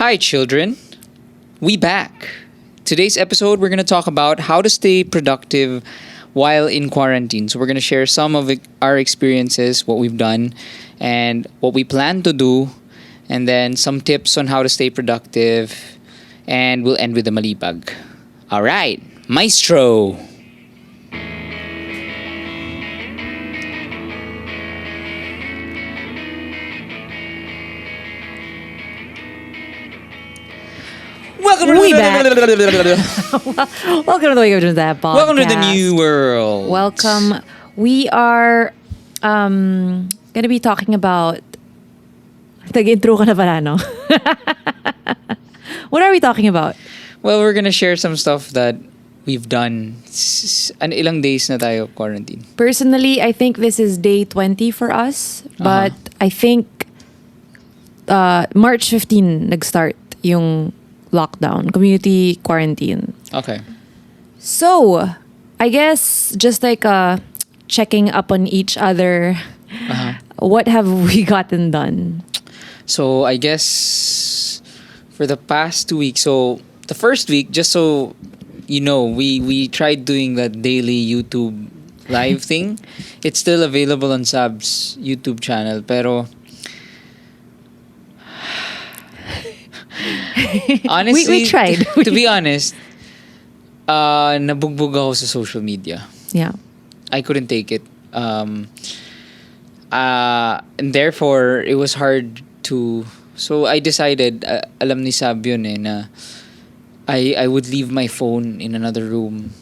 Hi, children. We back. Today's episode, we're going to talk about how to stay productive while in quarantine. So, we're going to share some of our experiences, what we've done, and what we plan to do, and then some tips on how to stay productive. And we'll end with the malipag. All right, maestro. Welcome to We back. Welcome to the Wake Up Dreams That podcast. Welcome to the new world. Welcome. We are going to be talking about... Tag-intro ka na pala, no? What are we talking about? Well, we're gonna share some stuff that we've done. Ilang days na tayo quarantine. Personally, I think this is day 20 for us. But I think March 15 nag-start yung lockdown, community quarantine. Okay. So, I guess just like checking up on each other, what have we gotten done? So, I guess for the past 2 weeks, so the first week, just so you know, we tried doing that daily YouTube live thing. It's still available on Saab's YouTube channel, pero honestly, we tried. To be honest, nabugbog ako sa social media. Yeah. I couldn't take it. And therefore, it was hard to... So, I decided, alam ni Saab yun na I would leave my phone in another room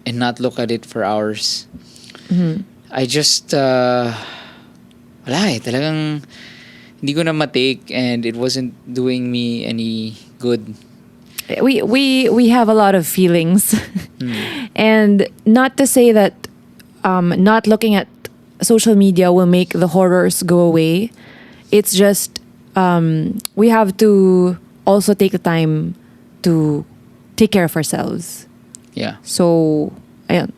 and not look at it for hours. Mm-hmm. I just... wala talagang hindi ko na matake and it wasn't doing me any good. We have a lot of feelings. And not to say that not looking at social media will make the horrors go away. It's just we have to also take the time to take care of ourselves. Yeah. So, ayun.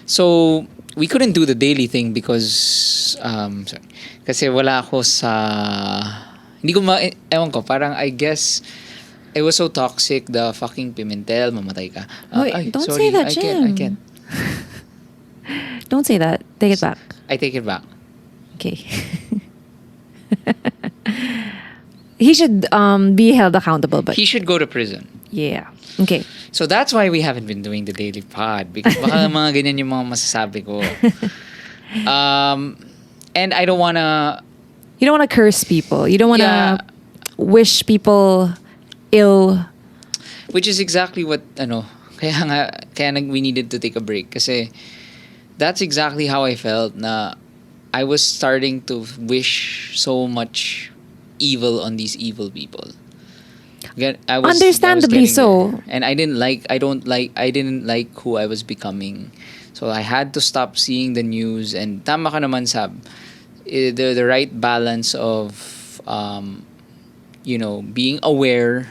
So, we couldn't do the daily thing because sorry. Kasi wala ako sa... Hindi ko ewan ko, parang I guess it was so toxic, the fucking Pimentel, mamatay ka. Wait, don't say that, Jim. I can't. Don't say that. Take it back. I take it back. Okay. He should be held accountable, but He should go to prison. yeah. Okay. So that's why we haven't been doing the daily pod because baka mga ganyan yung mga masasabi ko. And I don't wanna... You don't want to curse people. You don't want to Yeah. wish people ill. Which is exactly what, we needed to take a break. Kasi that's exactly how I felt na I was starting to wish so much evil on these evil people. Understandably so. There. And I didn't like who I was becoming. So I had to stop seeing the news. And tama ka naman, Sab. The right balance of being aware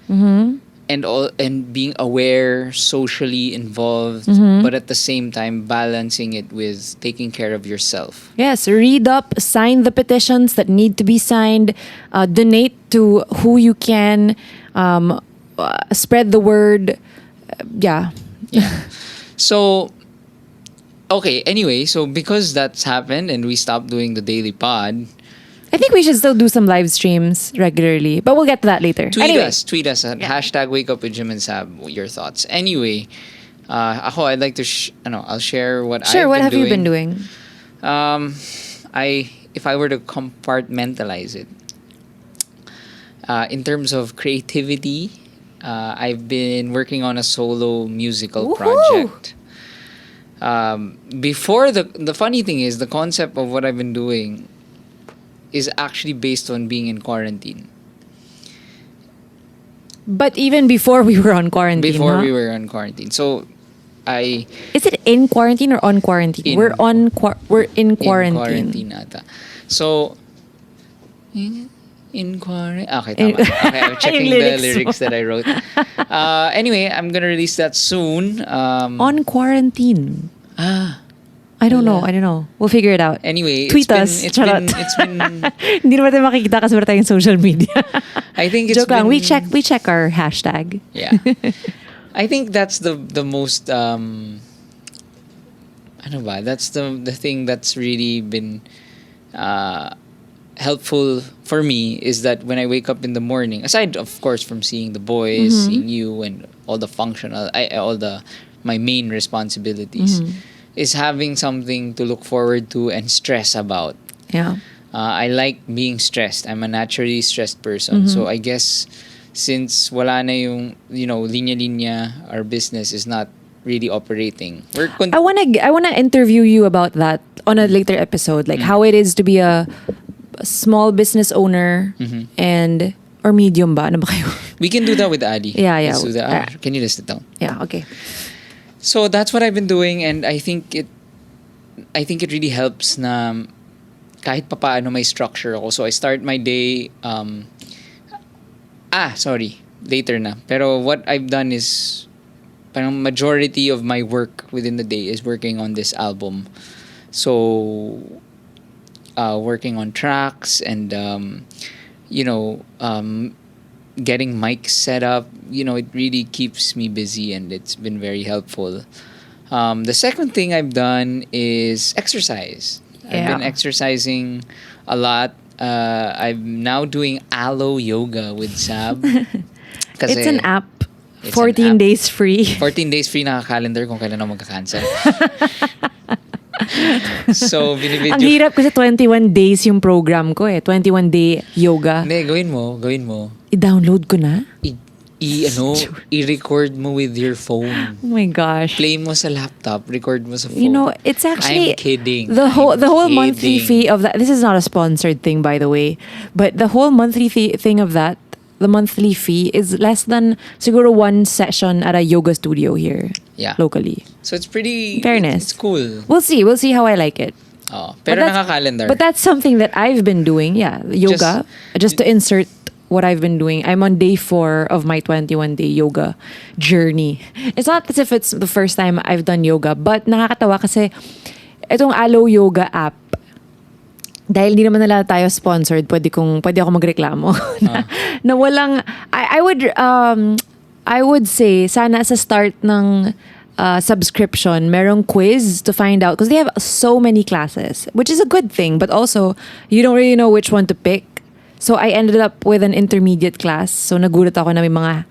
and being aware, socially involved, but at the same time balancing it with taking care of yourself. Yes, read up, sign the petitions that need to be signed, donate to who you can, spread the word. Yeah. So, okay, anyway, so because that's happened and we stopped doing the daily pod, I think we should still do some live streams regularly, but we'll get to that later. tweet us at hashtag wake up with Jim and Sab your thoughts. Anyway, ako, I'd like to I'll share what Sure, I've what been have doing. you been doing? If I were to compartmentalize it, in terms of creativity, I've been working on a solo musical Woohoo! project. Before the funny thing is the concept of what I've been doing is actually based on being in quarantine. But even before we were on quarantine, Before huh? we were on quarantine, so Is it in quarantine or on quarantine? We're in quarantine. in quarantine ata. So in quarantine. Okay, tama. Okay, I'm checking the lyrics lyrics that I wrote. Anyway, I'm gonna release that soon. On quarantine. Ah, I I don't know. I don't know. We'll figure it out. Anyway, Tweet us. Charot. it's been Hindi naman tayo makikita kasi wala tayong social media. I think it's Joke lang. been, We check our hashtag. Yeah. I think that's the most ano ba? That's the thing that's really been helpful for me is that when I wake up in the morning, aside of course from seeing the boys, seeing you and all the functional all the my main responsibilities is having something to look forward to and stress about. Yeah. I like being stressed. I'm a naturally stressed person. So I guess since wala na yung, linya-linya, our business is not really operating. I wanna interview you about that on a later episode, like how it is to be a small business owner and or medium ba? Ano ba kayo? We can do that with Adi. Yeah. Let's do that. Can you list it down? Yeah, okay. So that's what I've been doing, and I think it really helps na kahit papaano may structure ako. So I start my day later na. Pero what I've done is parang majority of my work within the day is working on this album. So working on tracks and getting mics set up, it really keeps me busy and it's been very helpful. The second thing I've done is exercise. I've been exercising a lot. I'm now doing aloe yoga with Saab. Kasi It's an app. it's 14 an app. days free. 14 days free naka-calendar kung kailan ako magka-cancel. So, Ang binibidyo. hirap kasi 21 days yung program ko 21 day yoga. Hindi, gawin mo. I-download ko na? I-record mo with your phone. Oh my gosh. Play mo sa laptop, record mo sa phone. It's actually I'm kidding. The whole I'm monthly kidding. fee of that. This is not a sponsored thing, by the way, but the whole monthly thing of that, the monthly fee is less than siguro one session at a yoga studio here, locally. So it's pretty. Fairness. It's cool. We'll see how I like it. Oh, But pero that's- naka-calendar. But that's something that I've been doing. Yeah, yoga. Just to insert what I've been doing. I'm on day 4 of my 21-day yoga journey. It's not as if it's the first time I've done yoga, but nakakatawa kasi itong Aloe Yoga app, dahil di naman nila tayo sponsored, pwede ako magreklamo. na walang, I would say, sana sa start ng subscription, merong quiz to find out, because they have so many classes, which is a good thing, but also, you don't really know which one to pick. So I ended up with an intermediate class. So nagulat ako na may mga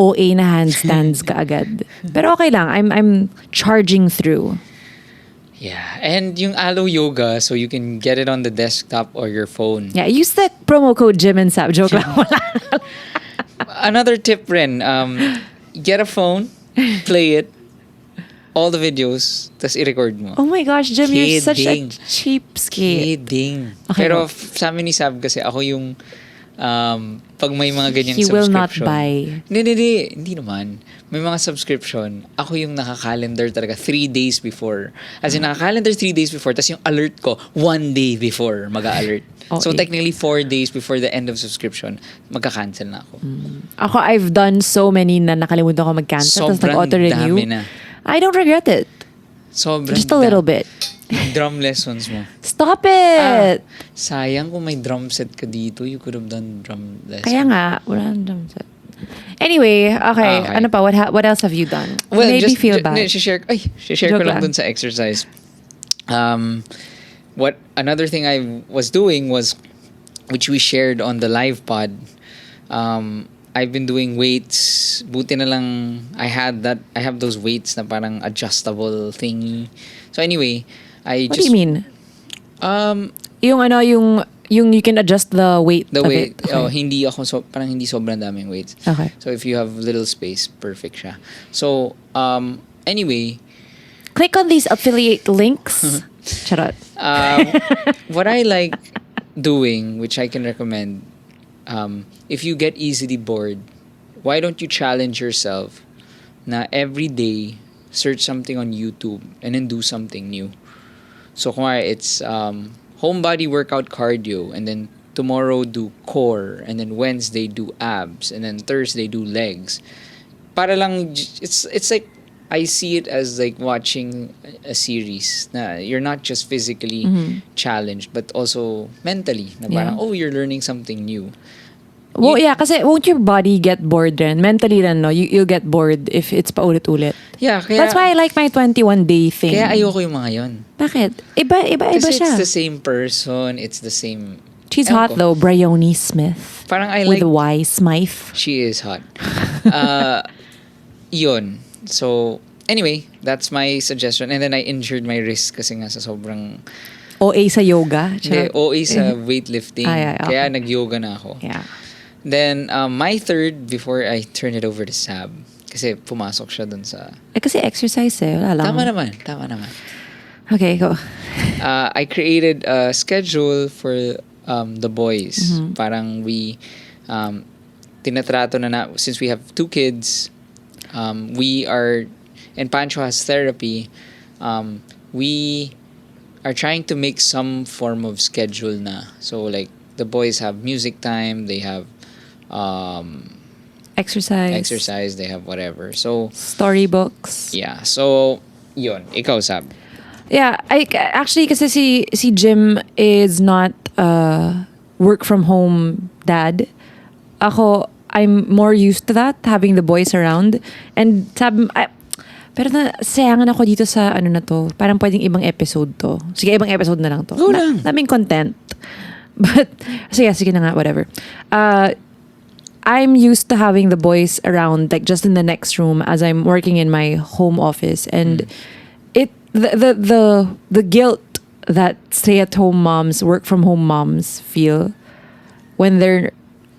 OA na handstands kaagad. Pero okay lang, I'm charging through. Yeah, and yung aloe yoga, so you can get it on the desktop or your phone. Yeah, use the promo code Jim and Sab. Joke lang. Wala. Another tip rin, get a phone, play it, all the videos, tas i-record mo. Oh my gosh, Jim, you're such a Kidding. cheapskate. Kidding. Okay, Pero go. sa amin ni Sab kasi ako yung pag may mga ganyang He will subscription. not buy. Hindi naman. May mga subscription, ako yung naka-calendar talaga 3 days before. As in, naka-calendar 3 days before, tas yung alert ko 1 day before mag-alert. So Okay. technically 4 days before the end of subscription, magka-cancel na ako. Ako, I've done so many na nakalimutan ko mag-cancel. Tapos Sobrang nag-auto-renew. dami na. I don't regret it. Sobrang Just a little bit. Drum lessons mo. Stop it! Sayang kung may drum set ka dito. You could have done drum lessons. Kaya nga, wala nang drum set. Anyway, okay. Okay. Ano pa? What else have you done? Well, Made me feel bad. Share ko Joke lang lang. dun sa exercise. What another thing I was doing was, which we shared on the live pod, I've been doing weights. Buti na lang I have those weights na parang adjustable thingy. So anyway, What do you mean? Um, Yung you can adjust the weight the of weight, it. Okay. hindi sobrang daming weights. Okay. So if you have little space, perfect siya. So anyway, Click on these affiliate links. Charot. what I like doing, which I can recommend, if you get easily bored, why don't you challenge yourself na every day search something on YouTube and then do something new. So kung it's home body workout cardio, and then tomorrow do core, and then Wednesday do abs, and then Thursday do legs. Para lang it's like I see it as like watching a series. Na you're not just physically challenged, but also mentally. Na parang, Yeah. oh, you're learning something new. Well, yeah, kasi won't your body get bored then? Mentally then, no? You'll get bored if it's paulit-ulit. Yeah, kaya, That's why I like my 21-day thing. kaya ayoko yung mga yon. Bakit? Iba Kasi siya. it's the same person, it's the same... She's Ewan hot ko. though, Bryony Smith. Parang I With like... Y, Smythe. She is hot. Yun. So, anyway, that's my suggestion. And then I injured my wrist kasi nga sa sobrang... OA sa yoga. Hindi, Charot. OA sa weightlifting. Ay, okay. Kaya nag-yoga na ako. Yeah. Then, my third, before I turn it over to Saab, kasi pumasok siya dun sa... Kasi exercise Wala lang. Tama naman. Okay, go. I created a schedule for the boys. Parang we tinatrato na since we have 2 kids, we are, and Pancho has therapy, we are trying to make some form of schedule na. So like the boys have music time, they have exercise, they have whatever. So Storybooks. yeah, so yun, ikaw Sab. Yeah, actually kasi si Jim is not work from home dad. Ako, I'm more used to that, having the boys around. And pero sayangan ako dito sa ano na to. Parang pwedeng ibang episode to. Sige, ibang episode na lang to. Go lang. Naming content. But, sige na nga, whatever. I'm used to having the boys around, like just in the next room as I'm working in my home office. And the guilt that stay-at-home moms, work-from-home moms feel when they're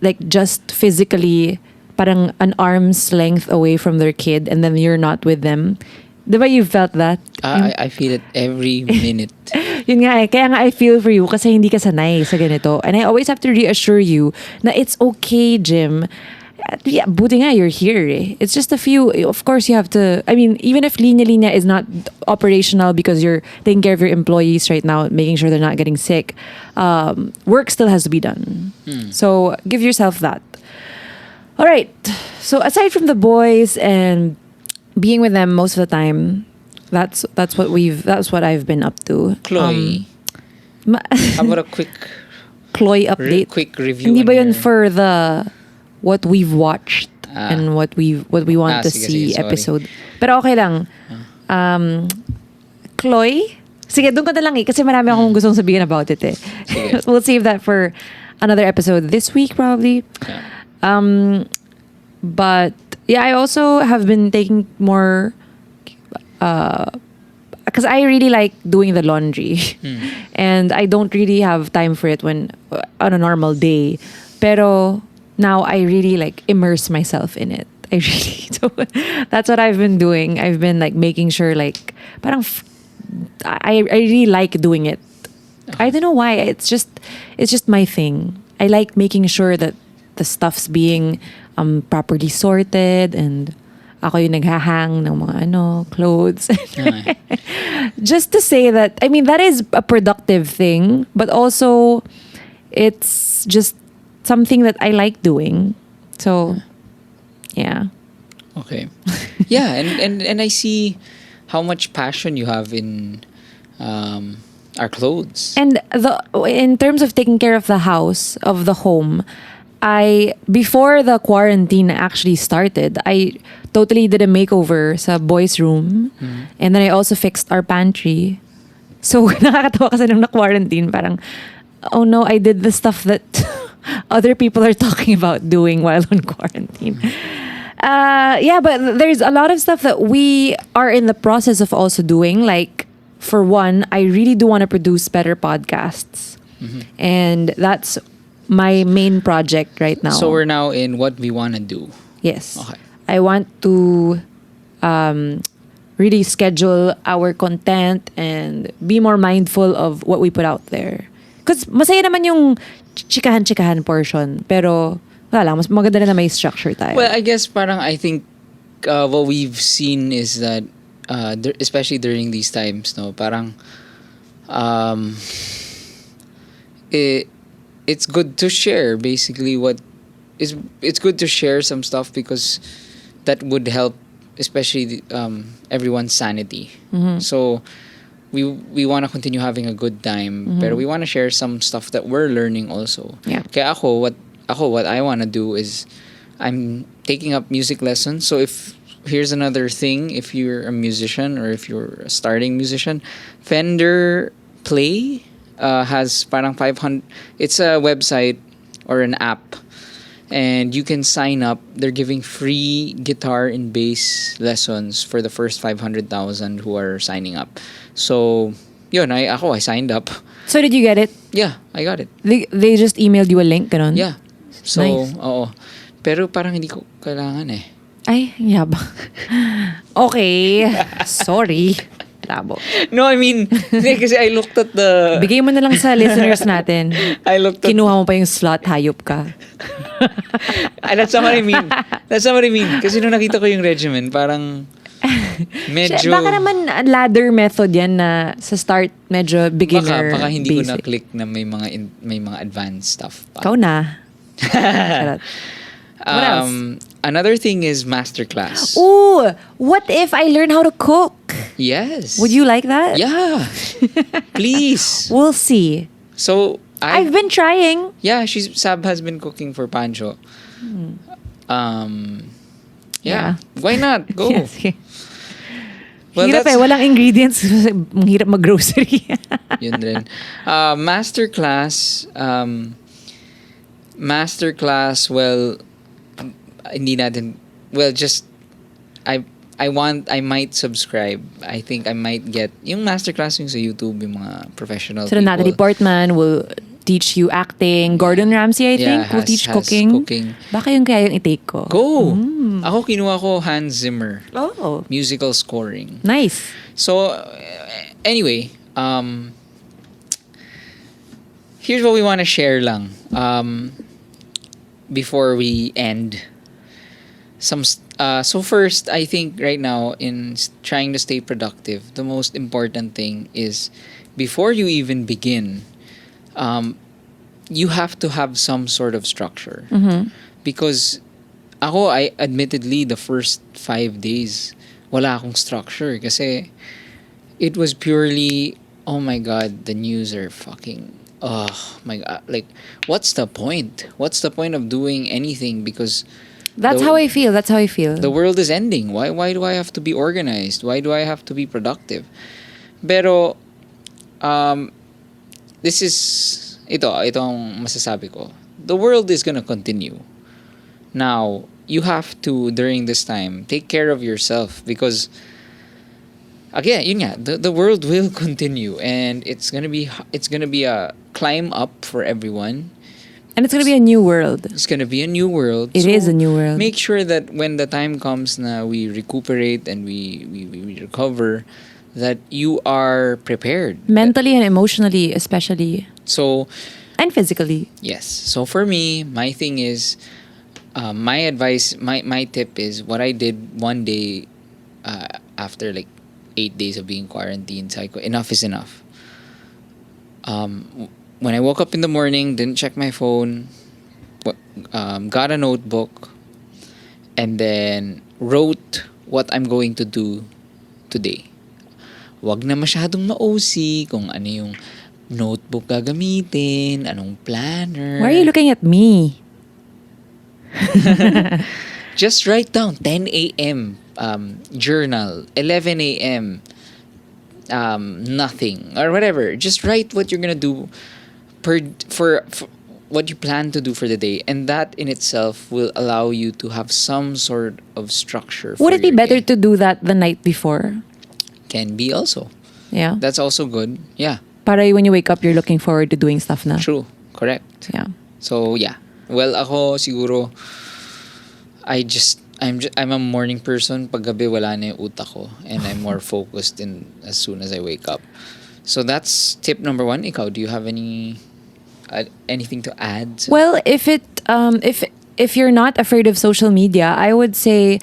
like just physically parang an arm's length away from their kid and then you're not with them. Diba you felt that? I feel it every minute. Yun nga kaya nga I feel for you kasi hindi ka sanay sa ganito. And I always have to reassure you na it's okay, Jim. Yeah, buti nga you're here. It's just a few, of course you have to, I mean, even if Linya Linya is not operational because you're taking care of your employees right now, making sure they're not getting sick, work still has to be done. So give yourself that. All right. So aside from the boys and being with them most of the time, that's what I've been up to. Chloe, how about a quick Chloe update. quick review? Hindi on ba yun your- for the what we've watched and what we want to sige, see sige, sorry. episode. Pero okay lang. Chloe? Sige, doon ka na lang kasi marami akong gustong sabihin about it Sige. We'll save that for another episode this week probably. Yeah. But yeah, I also have been taking more because I really like doing the laundry and I don't really have time for it when on a normal day. Pero now I really like immerse myself in it. I really do. That's what I've been doing. I've been like making sure like parang I really like doing it. I don't know why. It's just my thing. I like making sure that the stuff's being properly sorted and ako yung naghahang ng mga clothes. Okay. Just to say that, I mean, that is a productive thing, but also it's just something that I like doing. So, yeah. Okay. Yeah, and I see how much passion you have in our clothes. And in terms of taking care of the house, of the home, before the quarantine actually started, I totally did a makeover sa boys' room. And then I also fixed our pantry. So, nakakatawa kasi nung na-quarantine, parang, oh no, I did the stuff that other people are talking about doing while on quarantine. Yeah, but there's a lot of stuff that we are in the process of also doing. Like, for one, I really do want to produce better podcasts. And that's my main project right now. So we're now in what we want to do. Yes. Okay. I want to really schedule our content and be more mindful of what we put out there. Because masaya naman yung chikahan portion. Pero wala lang, mas maganda rin na may structure tayo. Well, I guess parang I think what we've seen is that especially during these times, no, parang it's good to share basically it's good to share some stuff because that would help especially everyone's sanity. So we want to continue having a good time, pero we want to share some stuff that we're learning also. Yeah. Kaya what I want to do is I'm taking up music lessons. So if here's another thing, if you're a musician or if you're a starting musician, Fender Play has parang 500. It's a website or an app, and you can sign up. They're giving free guitar and bass lessons for the first 500,000 who are signing up. So yun, I signed up. So did you get it? Yeah, I got it. They just emailed you a link, ganon? Yeah. So, Nice. oo. Pero parang hindi ko kailangan eh. Ay, yabang. Okay. Sorry. Labo. No, I mean, hindi, kasi I looked at the... Bigay mo na lang sa listeners natin. I looked at... Kinuha mo pa yung slot, hayop ka. That's not what I mean. That's not what I mean. Kasi nung nakita ko yung regimen, parang medyo... Baka naman ladder method yan na sa start medyo beginner, baka hindi ko basic. na-click na may mga advanced stuff pa. Ikaw na. Charot. What else? Another thing is masterclass. Ooh, what if I learn how to cook? Yes. Would you like that? Yeah. Please. We'll see. So, I've been trying. Yeah, Saab has been cooking for Pancho. Yeah. Why not? Go. Yes, okay. Well, hirap that's- walang ingredients. Ang hirap mag-grocery. Yun rin. Masterclass. Masterclass, well, hindi natin, well, just, I might subscribe. I think I might get, yung masterclass yung sa YouTube, yung mga professional So people. Natalie Portman will teach you acting. Gordon Ramsay, I think, will teach has cooking. Baka yung kaya yung i-take ko. Go! Ako kinuha ko Hans Zimmer. Oh, Musical scoring. nice. So, anyway, here's what we want to share lang. Before we end. So first, I think right now in trying to stay productive, the most important thing is before you even begin, you have to have some sort of structure. Because I admittedly the first 5 days wala akong structure kasi it was purely, oh my god, the news are fucking, oh my god, like what's the point? What's the point of doing anything? Because That's how I feel. the world is ending. Why do I have to be organized? Why do I have to be productive? Pero this is ito ang masasabi ko. The world is gonna continue. Now, you have to during this time take care of yourself because again, yun nga, the world will continue and it's gonna be a climb up for everyone. And it's gonna be a new world. It's gonna be a new world. It is a new world. Make sure that when the time comes na we recuperate and we recover, that you are prepared. Mentally and emotionally, especially. So, And physically. yes. So for me, my thing is, my advice, my tip is what I did one day after like 8 days of being quarantined. Sabi ko, enough is enough. When I woke up in the morning, didn't check my phone, got a notebook, and then wrote what I'm going to do today. Wag na masyadong ma-OC kung ano yung notebook gagamitin, anong planner. Why are you looking at me? Just write down 10 a.m. Journal, 11 a.m. Nothing or whatever. Just write what you're gonna do for what you plan to do for the day, and that in itself will allow you to have some sort of structure. Would it be better to do that the night before? Can be also. Yeah. That's also good. Yeah, Para when you wake up, you're looking forward to doing stuff na. true, correct. Yeah. So yeah. Well, ako siguro I'm a morning person. Pag gabi wala na yung utak ko and I'm more focused in as soon as I wake up. So that's tip number 1. Ikaw, do you have anything to add? Well, if you're not afraid of social media, I would say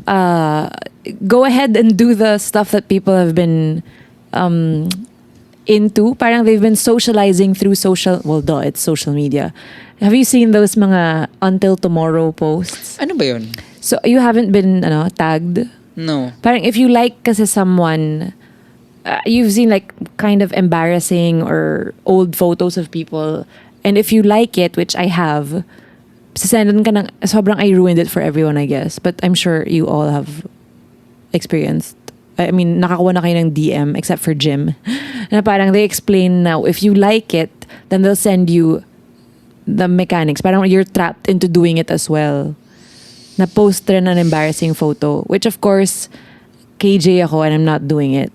go ahead and do the stuff that people have been into. Parang they've been socializing through it's social media. Have you seen those mga until tomorrow posts? Ano ba yun? So you haven't been tagged? No. Parang if you like kasi someone, you've seen like kind of embarrassing or old photos of people, and if you like it, which I have, sasendan ka ng, sobrang I ruined it for everyone, I guess. But I'm sure you all have experienced. I mean, nakakuha na kayo ng DM except for Jim. Na parang they explain now, if you like it, then they'll send you the mechanics. Parang you're trapped into doing it as well. Na post rin an embarrassing photo, which of course, KJ ako and I'm not doing it.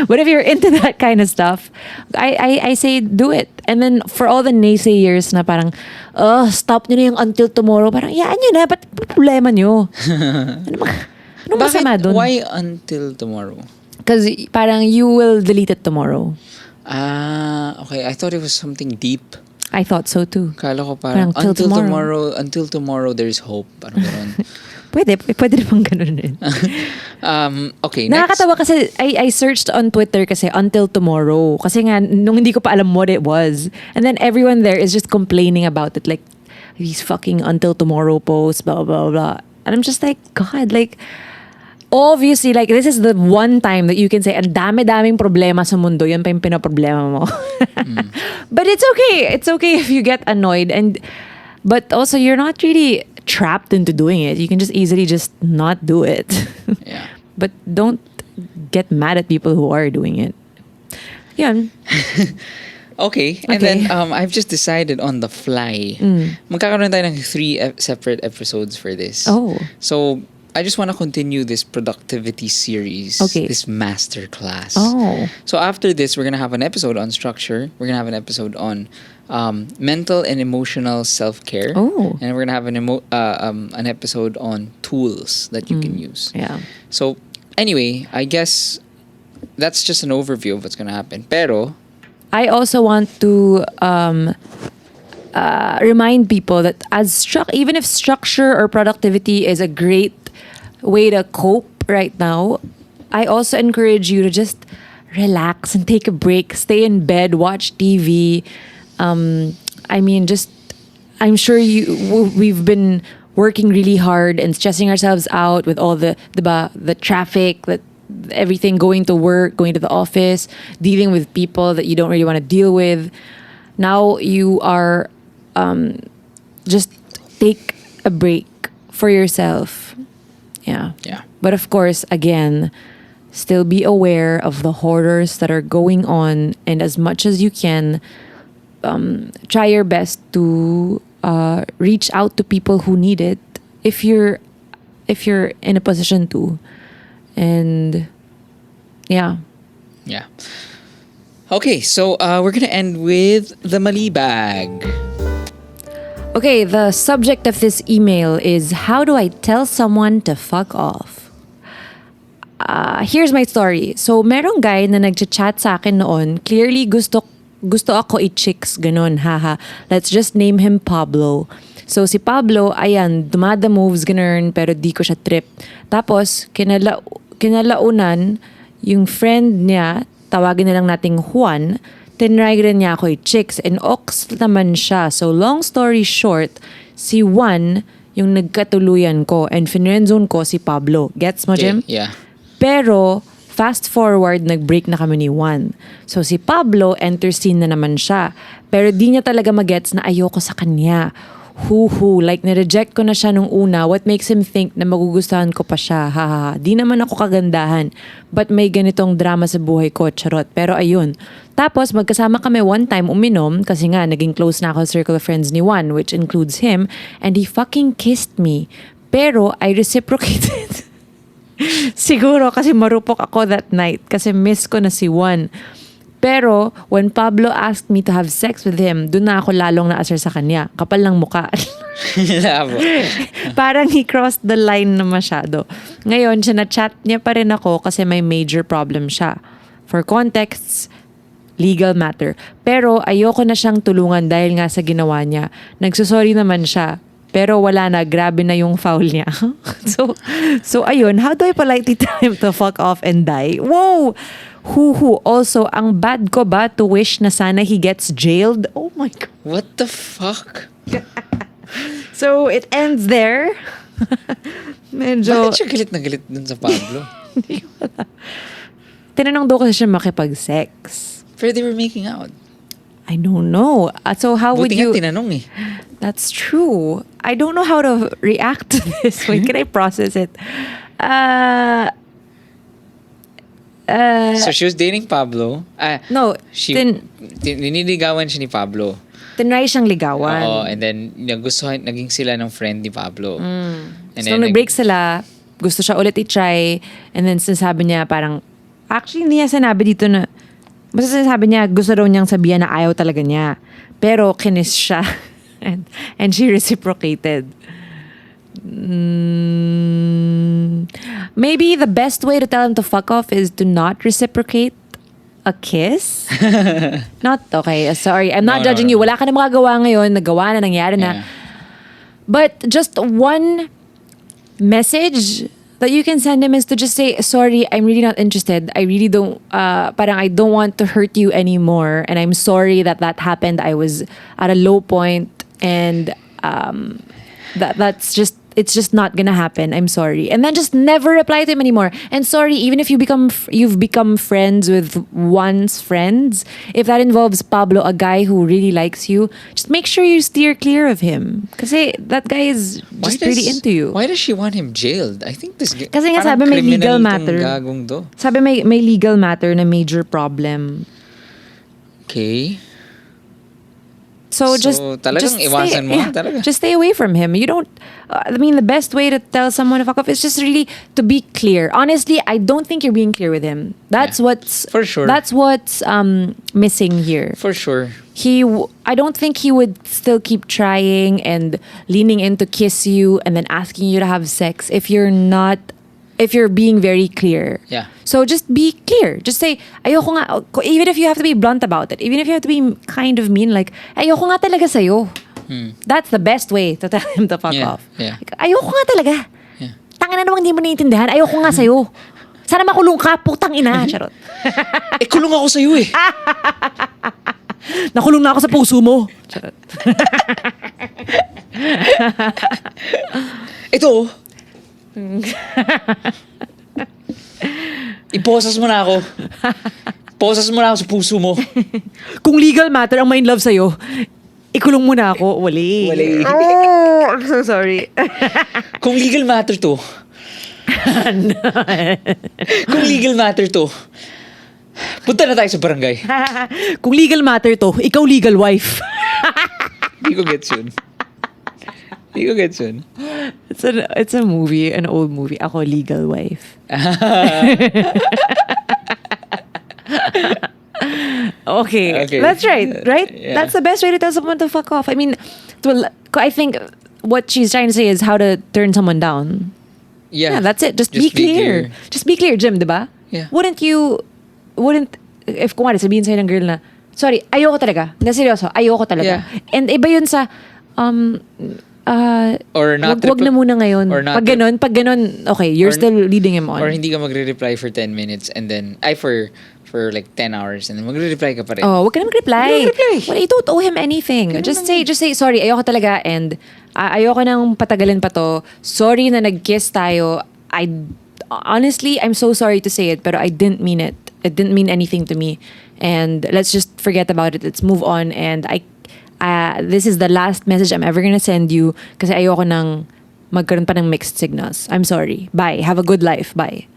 But if you're into that kind of stuff, I say do it. And then for all the naysayers na parang, stop nyo na yung until tomorrow. Parang, yaan nyo na, ba't problema nyo? Ano masama dun? Why until tomorrow? Because parang you will delete it tomorrow. Okay. I thought it was something deep. I thought so too. Kala ko parang Till until tomorrow there's hope. Parang gano'n. Pwede naman ganun rin. Okay, Nakakatawa kasi I searched on Twitter kasi until tomorrow. Kasi nga, nung hindi ko pa alam what it was. And then everyone there is just complaining about it. Like, these fucking until tomorrow posts, blah, blah, blah. And I'm just like, God, like, obviously, like, this is the one time that you can say, ang dami-daming problema sa mundo, yan pa yung pinaproblema mo. But it's okay. It's okay if you get annoyed. But also, you're not really trapped into doing it. You can just easily just not do it. Yeah. But don't get mad at people who are doing it. Yan. Okay. And then I've just decided on the fly. Magkakaroon tayo ng 3 separate episodes for this. Oh. So, I just want to continue this productivity series. Okay. This master class. Oh. So after this, we're going to have an episode on structure. We're going to have an episode on mental and emotional self-care. Oh. And we're going to have an episode on tools that you can use. Yeah. So anyway, I guess that's just an overview of what's going to happen. Pero I also want to remind people that even if structure or productivity is a great way to cope right now, I also encourage you to just relax and take a break, stay in bed, watch TV. I mean, I'm sure we've been working really hard and stressing ourselves out with all the traffic, everything, going to work, going to the office, dealing with people that you don't really want to deal with. Now you are just take a break for yourself. Yeah. yeah. But of course, again, still be aware of the horrors that are going on, and as much as you can, try your best to reach out to people who need it if you're in a position to. And yeah. Yeah. Okay, so we're gonna end with the Mali bag. Okay, the subject of this email is, how do I tell someone to fuck off? Here's my story. So, merong guy na nagchat sa akin noon. Clearly, gusto ako i-chicks, ganun, haha. Let's just name him Pablo. So, si Pablo, ayan, dumada moves, ganun, pero di ko siya trip. Tapos, kinalaunan, yung friend niya, tawagin na lang nating Juan, tinry rin niya ako i-chicks, and ox naman siya. So, long story short, si Juan yung nagkatuluyan ko, and finrenzone ko si Pablo. Gets mo, Jim? Yeah. Pero, fast forward, nag-break na kami ni Juan. So, si Pablo, enter scene na naman siya. Pero di niya talaga magets na ayoko sa kanya. Like, nireject ko na siya nung una. What makes him think na magugustuhan ko pa siya? Haha. Di naman ako kagandahan. But may ganitong drama sa buhay ko, charot. Pero ayun. Tapos, magkasama kami one time uminom kasi nga, naging close na ako sa circle of friends ni Juan, which includes him. And he fucking kissed me. Pero, I reciprocated. Siguro kasi marupok ako that night kasi miss ko na si Juan. Pero, when Pablo asked me to have sex with him, doon na ako lalong naasar sa kanya. Kapal ng muka. Labo. Parang he crossed the line na masyado. Ngayon, sinachat niya pa rin ako kasi may major problem siya. For contexts, legal matter. Pero, ayoko na siyang tulungan dahil nga sa ginawa niya. Nagsusorry naman siya. Pero wala na, grabe na yung foul niya. So ayun, how do I politely tell him to fuck off and die? Whoa! Also, ang bad ko ba to wish na sana he gets jailed? Oh my God. What the fuck? So it ends there. Medyo, Bakit siya galit na galit dun sa Pablo? tinanong daw kasi siya makipag-sex. Pero they were making out. I don't know. So how would Buti nga you... tinanong eh. That's true. I don't know how to react to this. Wait, can I process it? So she was dating Pablo. No, Niniligawan siya ni Pablo. tinry siyang ligawan. Oo, and then naging sila ng friend ni Pablo. And So, nag-break sila, gusto siya ulit i-try, and then sinasabi niya parang, actually, hindi niya sinabi dito na, basta sinasabi niya, gusto raw niyang sabihan na ayaw talaga niya. Pero, kinis siya. And she reciprocated. Maybe the best way to tell him to fuck off is to not reciprocate a kiss. Not, okay, sorry. I'm not judging you. Wala ka na magagawa ngayon. Nagawa na, nangyari na. Yeah. But just one message that you can send him is to just say, sorry, I'm really not interested. I really don't, parang I don't want to hurt you anymore. And I'm sorry that happened. I was at a low point and it's just not gonna happen. I'm sorry. And then just never reply to him anymore. And sorry, even if you've become friends with one's friends, if that involves Pablo, a guy who really likes you, just make sure you steer clear of him. Kasi that guy is just really into you. Why does she want him jailed? I think this Kasi nga parang sabi may legal criminal tong matter. gagong to. Sabi may legal matter na major problem. Okay. So talagang iwasan mo, talaga. Just stay away from him. You don't. I mean, the best way to tell someone to fuck off is just really to be clear. Honestly, I don't think you're being clear with him. That's what's for sure. That's what's missing here. For sure. I don't think he would still keep trying and leaning in to kiss you and then asking you to have sex if you're being very clear. Yeah. So just be clear. Just say, ayoko nga, even if you have to be blunt about it, even if you have to be kind of mean, like, ayoko nga talaga sa'yo. That's the best way to tell him to fuck off. Yeah. Like, ayoko nga talaga. Yeah. Tangin na namang hindi mo naiintindihan. Ayoko nga sa'yo. Sana makulong ka, putang ina. Charot. Kulong ako sa'yo eh. Nakulong na ako sa puso mo. Charot. Ito. Iposas mo na ako. Posas mo na ako sa puso mo. Kung legal matter ang ma-in love sa'yo, ikulong mo na ako. Wali. Oh, I'm so sorry. Kung legal matter to. Kung legal matter to. Punta na tayo sa barangay. Kung legal matter to, ikaw legal wife. Hindi ko gets yun. Hindi ko gets yun. It's a movie, an old movie. Ako legal wife. Okay, that's right? Yeah. That's the best way to tell someone to fuck off. I mean, I think what she's trying to say is how to turn someone down. Yeah, that's it. Just be clear. Just be clear, Jim, diba? Yeah. If kumari sabihin sa'yo ng girl na, sorry, ayoko talaga. Na seryoso, ayoko talaga. Yeah. And iba yun sa, or not wag na muna ngayon. or not Pag ganon, okay, you're still leading him on. Or hindi ka magre-reply for 10 minutes and then, for like 10 hours and then magre-reply ka pa rin. Oh, wag ka na mag-reply. Mag-reply. Well, you don't owe him anything. Just say, sorry, ayoko talaga and ayoko nang patagalin pa to. Sorry na nag-kiss tayo. Honestly, I'm so sorry to say it, pero I didn't mean it. It didn't mean anything to me. And let's just forget about it. Let's move on. And this is the last message I'm ever gonna send you kasi ayoko nang magkaroon pa ng mixed signals. I'm sorry. Bye. Have a good life. Bye.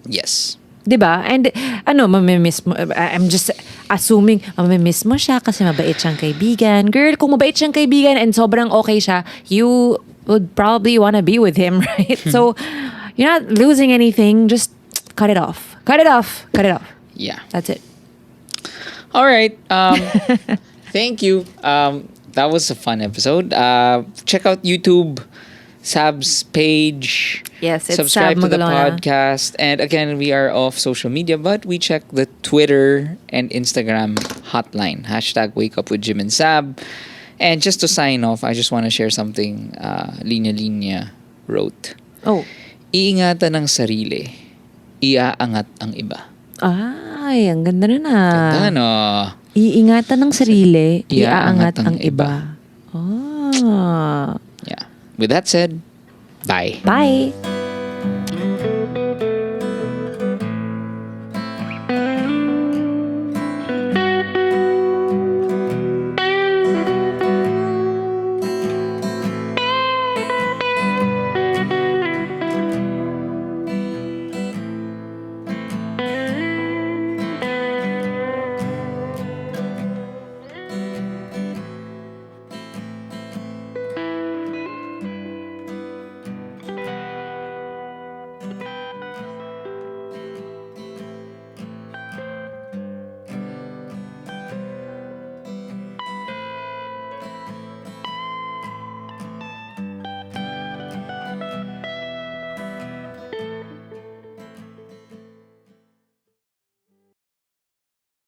Yes. Diba? And mamimiss mo. I'm just assuming, mamimiss mo siya kasi mabait siyang kaibigan. Girl, kung mabait siyang kaibigan and sobrang okay siya, you would probably wanna be with him, right? So, you're not losing anything. Just cut it off. Cut it off. Cut it off. Yeah. That's it. All right. Thank you. That was a fun episode. Check out YouTube, Saab's page. Yes, it's Subscribe Saab to the Magalona. podcast. And again, we are off social media, but we check the Twitter and Instagram hotline. #Wake Up with Jim and Saab. And just to sign off, I just want to share something Linya Linya wrote. Oh. Iingatan ng sarili, iaangat ang iba. Ay, ang ganda na na. Ganda, no? Iingatan ng sarili, Iaangat iaangat ang ang iba. Ah. Yeah. With that said, Bye. Bye.